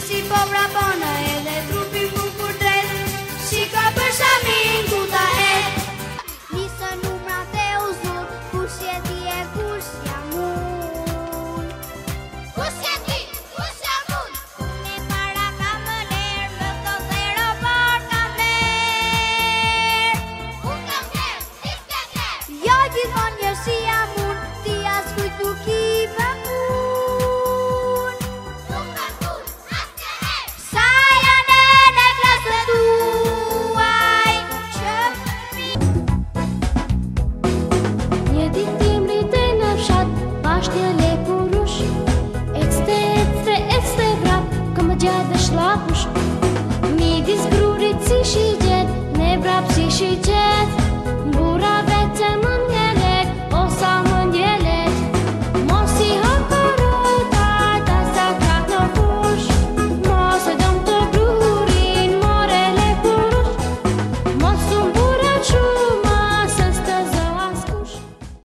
si po vrapona edhe trupi mu kur drejt. Shiko për shamin ku ta het. Nisë numrat e uzur, kush je ti e kush jam unë. Kush je ti, kush jam unë. Unë e para kam më lerë, më të zero por kam lerë. Unë kam lerë, ti s'ke lerë. Jo gjithmon njërë si jam unë, ti as kujt nuk i bën punë. Nuk bën punë, asnjëherë. Sa janë në klasën tuaj që Një ditë tim rritej në fshat, pashtja lekurush. Ecte vrap, këmë gjatë dhe shlapush. Midis grurit si shigjet, ne vrap si shigjet.